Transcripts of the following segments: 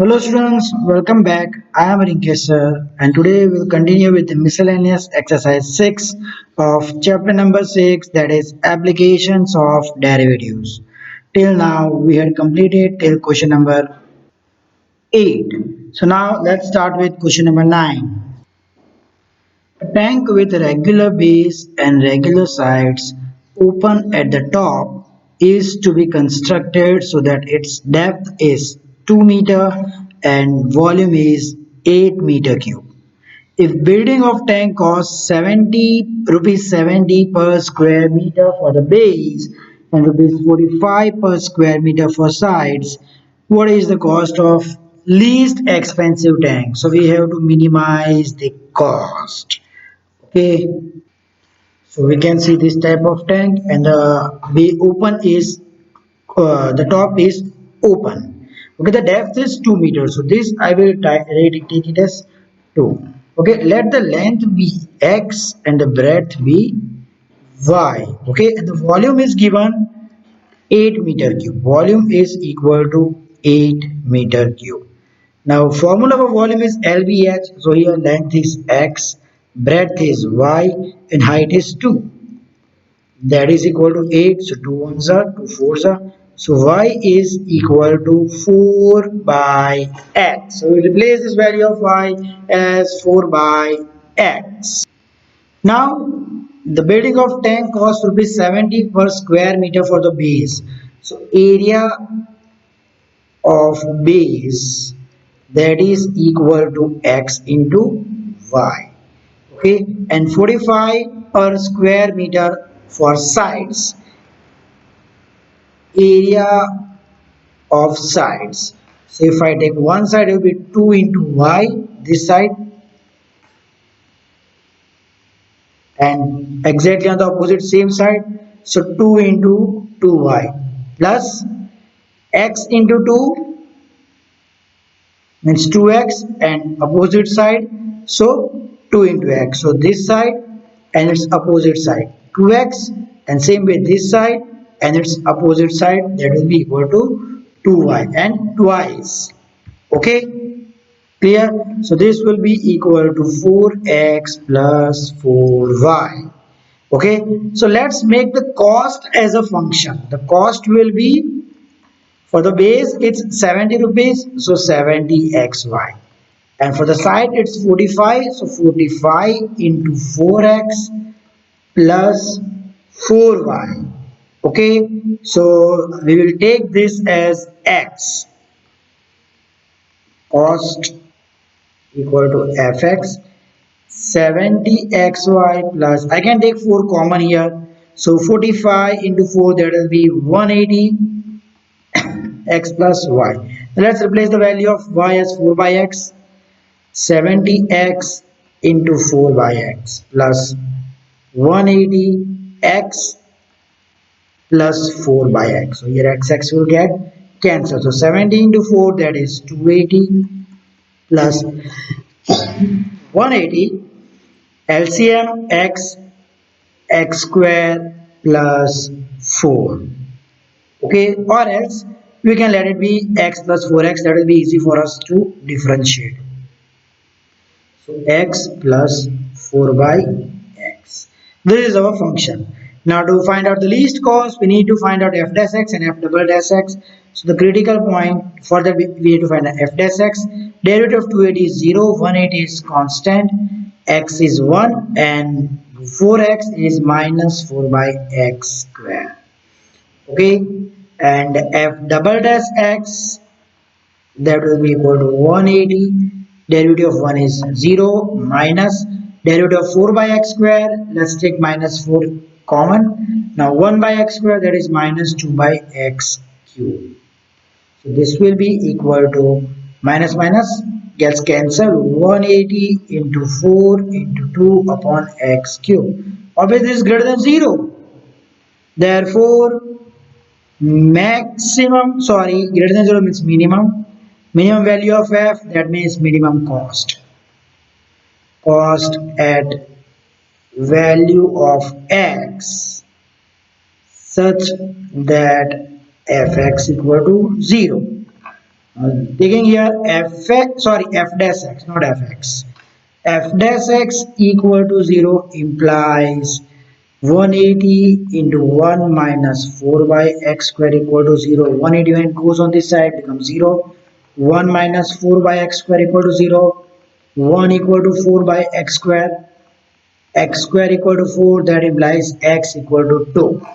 Hello students, welcome back. I am Rinkesh sir and today we will continue with the miscellaneous exercise 6 of chapter number 6, that is applications of derivatives. Till now we had completed till question number 8. So now let's start with question number 9. A tank with regular base and regular sides open at the top is to be constructed so that its depth is 2 meter and volume is 8 meter cube. If building of tank costs 70 rupees 70 per square meter for the base and rupees 45 per square meter for sides, what is the cost of least expensive tank? So we have to minimize the cost. Okay, so we can see this type of tank and the open is the top is open. Okay, the depth is 2 meters. So this I will take it as 2. Okay, let the length be x and the breadth be y. Okay, and the volume is given 8 meter cube. Volume is equal to 8 meter cube. Now formula for volume is LBH. So here length is x, breadth is y and height is 2. That is equal to 8. So 2 ones are 2 fours are. So y is equal to 4 by x. So we replace this value of y as 4 by x. Now the building of tank costs rupees 70 per square meter for the base. So area of base, that is equal to x into y. Okay, and 45 per square meter for sides, area of sides. So if I take one side, it will be 2 into y, this side, and exactly on the opposite same side, so 2 into 2y plus x into 2 means 2x and opposite side, so 2 into x. So this side and its opposite side 2x, and same with this side and its opposite side, that will be equal to 2y and twice. Okay, clear? So this will be equal to 4x plus 4y. Okay, so let's make the cost as a function. The cost will be, for the base it's 70 rupees, so 70xy, and for the side it's 45, so 45 into 4x plus 4y. Okay, so we will take this as x, cost equal to fx, 70xy plus, I can take 4 common here, so 45 into 4, that will be 180 x plus y. Let's replace the value of y as 4 by x. 70x into 4 by x plus 180x plus 4 by x. So here x will get cancelled. So 70 into 4, that is 280 plus 180 LCM x square plus 4. Okay, or else we can let it be x plus 4x. That will be easy for us to differentiate. So x plus 4 by x. This is our function. Now to find out the least cost, we need to find out f dash x and f double dash x. So the critical point for that, we need to find out f dash x. Derivative of 280 is 0, 180 is constant, x is 1, and 4x is minus 4 by x square. Okay, and f double dash x, that will be equal to 180. Derivative of 1 is 0 minus derivative of 4 by x square. Let's take minus 4 common. Now 1 by x square, that is minus 2 by x cube. So this will be equal to minus minus gets cancelled, 180 into 4 into 2 upon x cube. Obviously this is greater than 0. Therefore maximum, sorry, greater than 0 means minimum value of f, that means minimum cost at value of x such that fx equal to 0. Taking here f dash x, not fx. F dash x equal to 0 implies 180 into 1 minus 4 by x square equal to 0. 180 when it goes on this side becomes 0. 1 minus 4 by x square equal to 0. 1 equal to 4 by x square. X square equal to 4, that implies x equal to 2.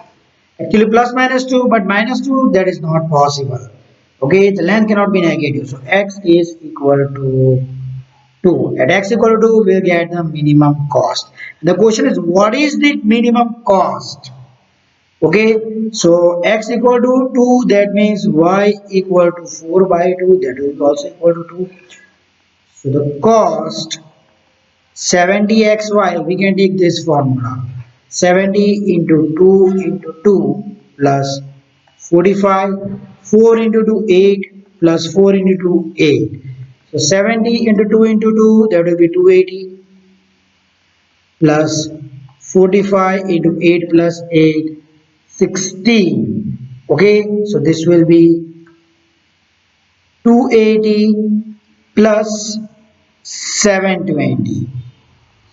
Actually plus minus 2, but minus 2 that is not possible. Okay, the length cannot be negative. So x is equal to 2. At x equal to 2, we'll get the minimum cost. The question is, what is the minimum cost? Okay, so x equal to 2, that means y equal to 4 by 2, that will be also equal to 2. So the cost 70xy, we can take this formula. 70 into 2 into 2 plus 45, 4 into 2, 8 plus 4 into 2, 8. So 70 into 2 into 2, that will be 280 plus 45 into 8 plus 8, 16. Okay, so this will be 280 plus 720.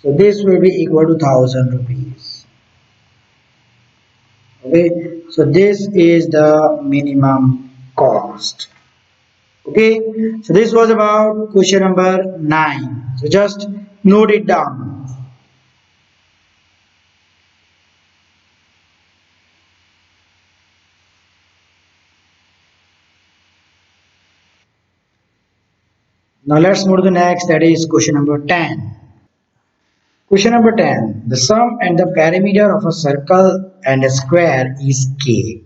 So this will be equal to 1000 rupees. Okay, so this is the minimum cost. Okay, so this was about question number 9. So just note it down. Now let's move to the next, that is question number 10. Question number 10. The sum and the perimeter of a circle and a square is k,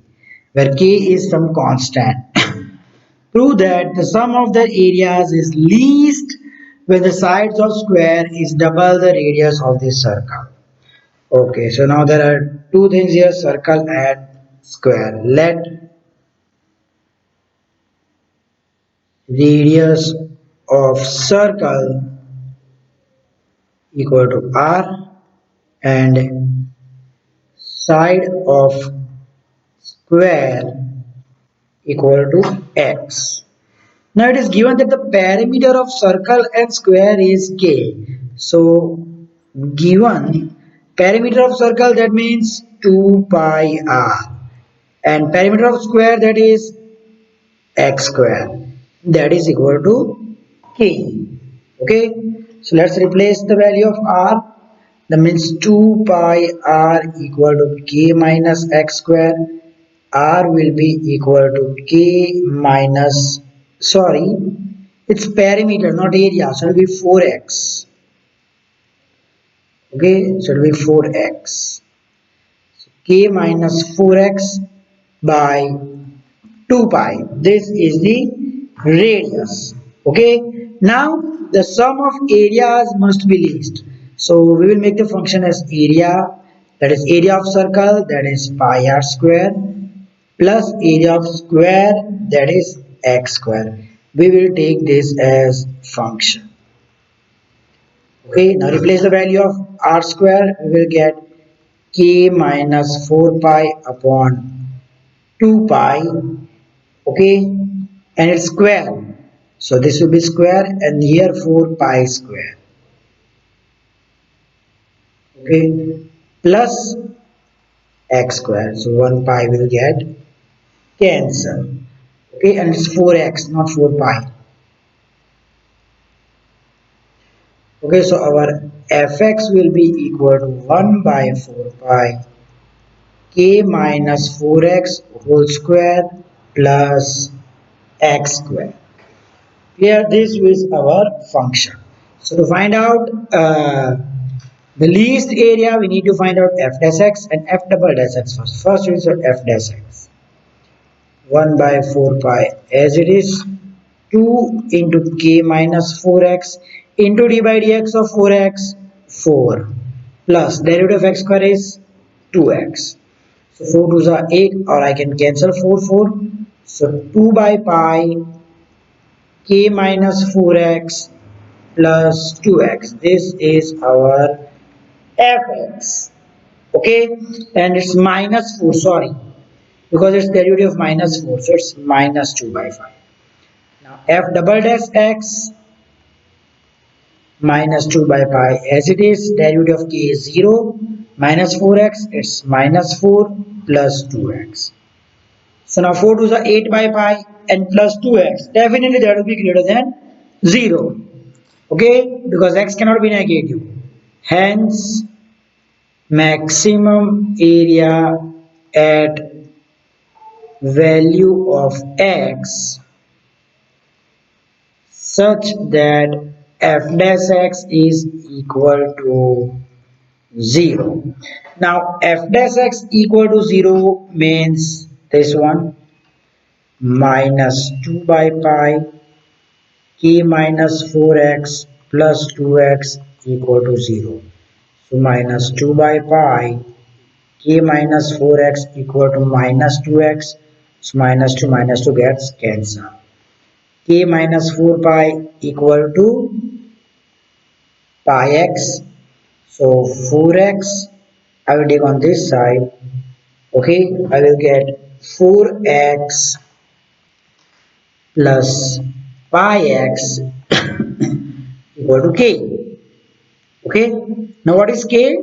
where k is some constant. Prove that the sum of the areas is least when the sides of square is double the radius of the circle. Okay, so now there are two things here, circle and square. Let radius of circle equal to r and side of square equal to x. Now it is given that the perimeter of circle and square is k. So given perimeter of circle, that means 2 pi r, and perimeter of square, that is x square, that is equal to k. Okay, so let's replace the value of r. That means 2 pi r equal to k minus x square. R will be equal to k minus, sorry, it's perimeter not area, so it will be 4x. Okay, so it will be 4x. So k minus 4x by 2 pi, this is the radius. Okay, now the sum of areas must be least, so we will make the function as area, that is area of circle, that is pi r square, plus area of square, that is x square. We will take this as function. Okay, now replace the value of r square. We will get k minus 4 pi upon 2 pi. Okay, and it's square, so this will be square, and here 4 pi square. Okay, plus x square, so 1 pi will get cancel. Okay, and it's 4x, not 4 pi. Okay, so our fx will be equal to 1 by 4 pi k minus 4x whole square plus x square. Here this is our function. So to find out the least area, we need to find out f dash x and f double dash x first. First we insert f dash x. 1 by 4 pi as it is, 2 into k minus 4x into d by dx of 4x, 4, plus derivative of x square is 2x. So 4 2s are 8, or I can cancel 4 4. So 2 by pi k minus 4x plus 2x. This is our fx. Okay, and it's minus 4, sorry, because it's derivative of minus 4, so it's minus 2 by 5. Now f double dash x minus 2 by pi as it is, derivative of k is 0, minus 4x, it's minus 4 plus 2x. So now 4 to the 8 by pi and plus 2x, definitely that will be greater than 0. Okay, because x cannot be negative. Hence, maximum area at value of x such that f dash x is equal to 0. Now f dash x equal to 0 means this one, minus 2 by pi k minus 4x plus 2x equal to 0. So minus 2 by pi k minus 4x equal to minus 2x. So minus 2 gets cancelled. K minus 4 pi equal to pi x. So 4x I will take on this side. Okay, I will get 4x plus pi x equal to k. Okay, now what is k?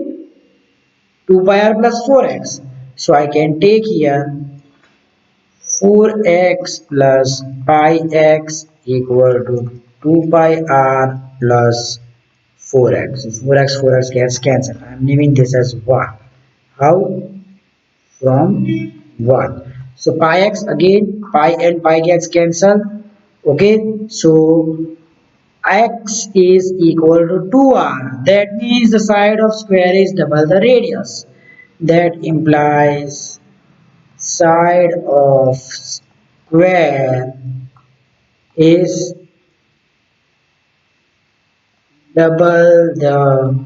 2 pi r plus 4x. So I can take here 4x plus pi x equal to 2 pi r plus 4x. So 4x gets cancelled. I am naming this as 1. How? From 1. So pi x again, pi and pi gets cancelled. Okay, so x is equal to 2r. That means the side of square is double the radius. That implies side of square is double the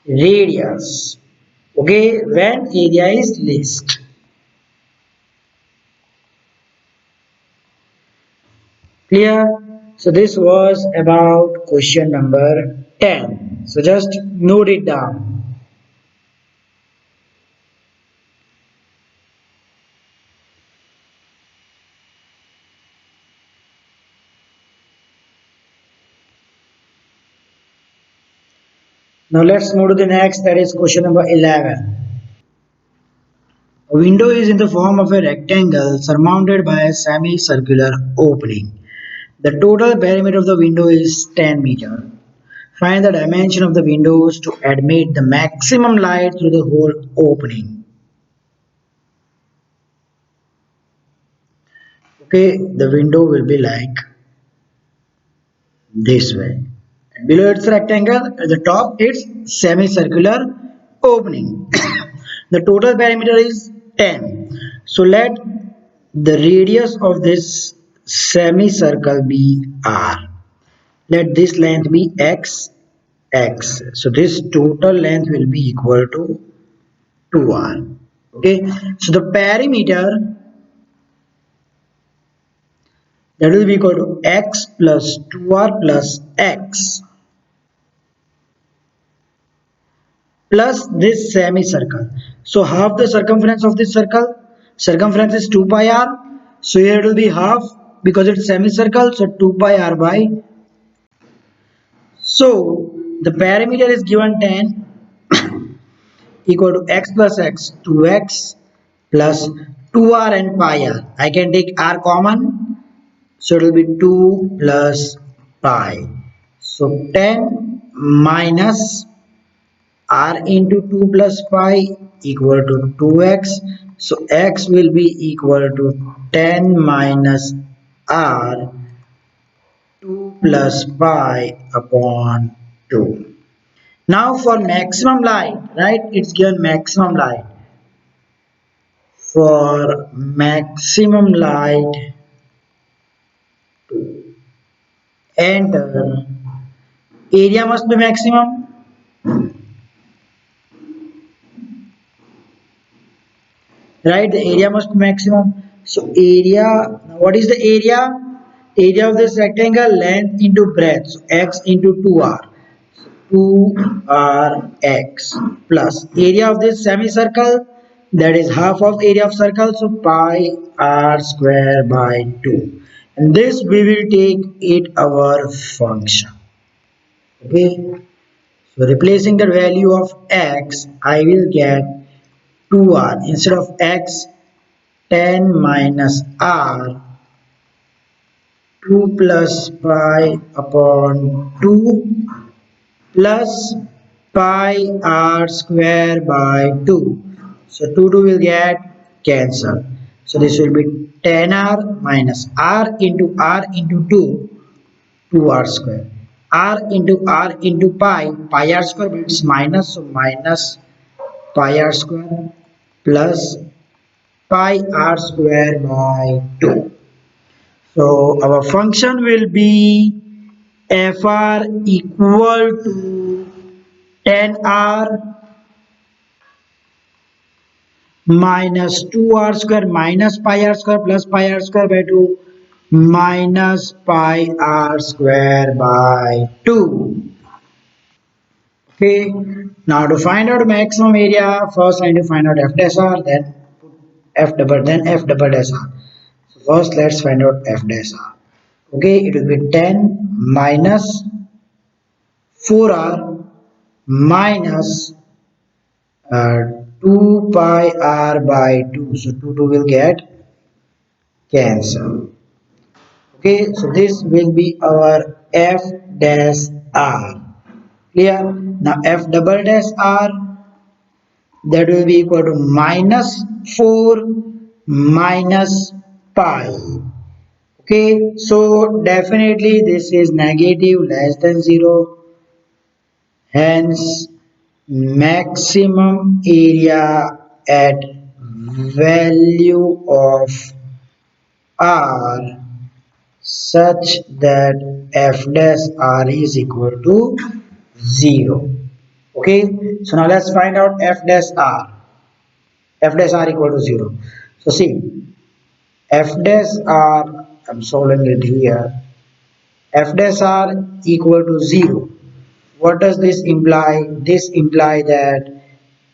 radius. Okay, when area is least. Clear? So this was about question number 10. So just note it down. Now let's move to the next, that is question number 11. A window is in the form of a rectangle surmounted by a semicircular opening. The total perimeter of the window is 10 meter. Find the dimension of the windows to admit the maximum light through the whole opening. Okay, the window will be like this way. Below it's rectangle, at the top it's semicircular opening. The total perimeter is 10. So let the radius of this semicircle be r. Let this length be x. So this total length will be equal to 2r. Okay, so the perimeter that will be equal to x plus 2r plus x plus this semicircle. So half the circumference of this circumference is 2 pi r. So here it will be half because it's semicircle. So 2 pi r by. So the perimeter is given 10 equal to x plus x 2x plus 2r and pi r. I can take r common. So it will be 2 plus pi. So 10 minus r into 2 plus pi equal to 2x. So x will be equal to 10 minus r 2 plus pi upon 2. Now for maximum light, right? It's given maximum light. For maximum light to enter, area must be maximum. Right, the area must be maximum. So area, what is the area? Area of this rectangle, length into breadth. So x into 2r. 2rx plus area of this semicircle, that is half of area of circle. So pi r square by 2. and this we will take it our function. Okay, so replacing the value of x, I will get 2r instead of x, 10 minus r, 2 plus pi upon 2 plus pi r square by 2. So 2 will get cancelled. So this will be 10r minus r into 2, 2r square. R into pi r square, but it's minus, so minus pi r square plus pi r square by 2. So our function will be fr equal to 10r minus 2r square minus pi r square plus pi r square by 2 minus pi r square by 2. Okay, now to find out maximum area, first I need to find out f dash r, then f double dash r. So first let's find out f dash r. Okay, it will be 10 minus 4r minus 2 pi r by 2. So 2 will get cancelled. Okay, so this will be our f dash r. Clear? Now f double dash r, that will be equal to minus 4 minus pi. Okay, so definitely this is negative less than 0. Hence, maximum area at value of r such that f dash r is equal to 0. Okay, so now let's find out f dash r. F dash r equal to 0. So see, f dash r, I'm solving it here. F dash r equal to 0. What does this imply? This imply that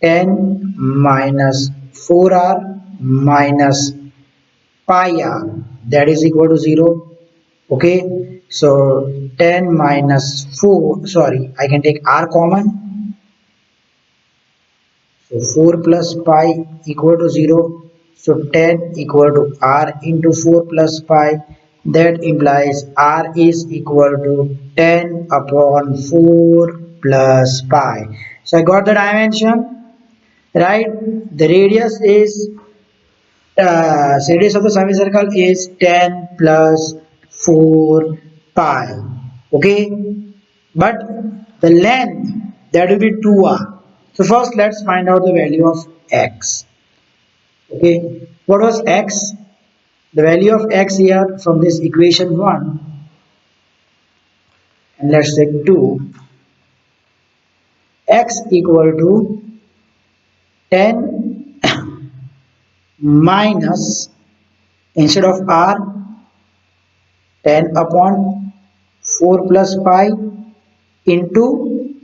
10 minus 4r minus pi r, that is equal to 0. Okay, so 10 minus 4, sorry, I can take r common. So 4 plus pi equal to 0. So 10 equal to r into 4 plus pi. That implies r is equal to 10 upon 4 plus pi. So I got the dimension, right? The radius is, radius of the semicircle is 10 plus 4 pi. Okay, but the length, that will be 2r. So first let's find out the value of x. Okay, what was x? The value of x here from this equation 1, and let's take 2. X equal to 10 minus, instead of r, 10 upon 4 plus pi into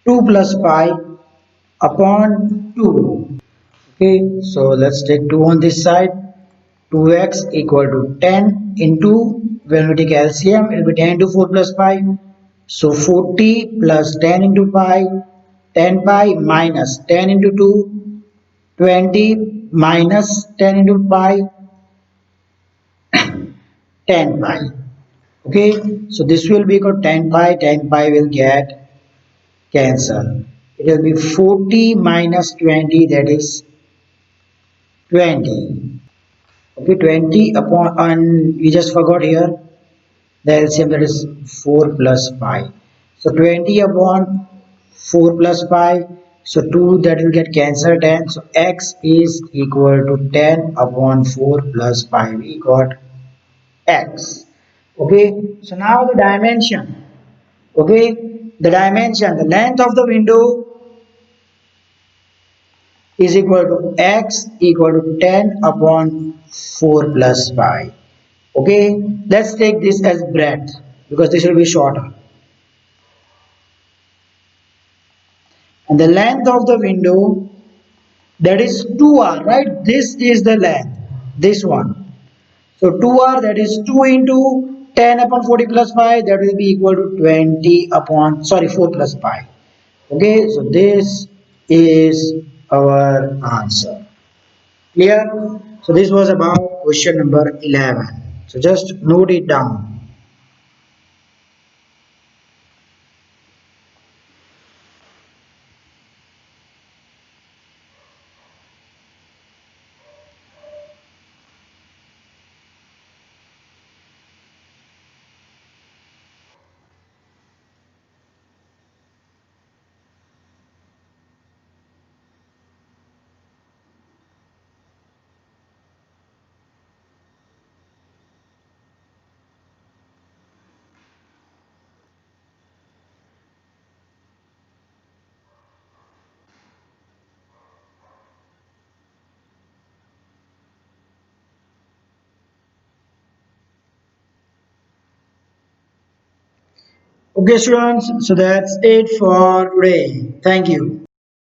2 plus pi upon 2. Okay, so let's take 2 on this side. 2x equal to 10 into, when we take LCM, it will be 10 into 4 plus pi. So 40 plus 10 into pi, 10 pi minus 10 into 2, 20 minus 10 into pi, 10 pi. Okay, so this will be equal to 10 pi, 10 pi will get cancelled. It will be 40 minus 20, that is 20. Okay, 20 upon, and we just forgot here the LCM, that is 4 plus pi. So 20 upon 4 plus pi, so 2, that will get cancelled, 10. So x is equal to 10 upon 4 plus pi. We got x. Okay, so now the dimension. Okay, the dimension, the length of the window is equal to x equal to 10 upon 4 plus pi. Okay, let's take this as breadth because this will be shorter. And the length of the window, that is 2r, right? This is the length, this one. So 2r, that is 2 into 10 upon 40 plus 5, that will be equal to 20 upon, sorry, 4 plus 5. Okay, so this is our answer. Clear? So this was about question number 11. So just note it down. Okay, students, so that's it for today. Thank you.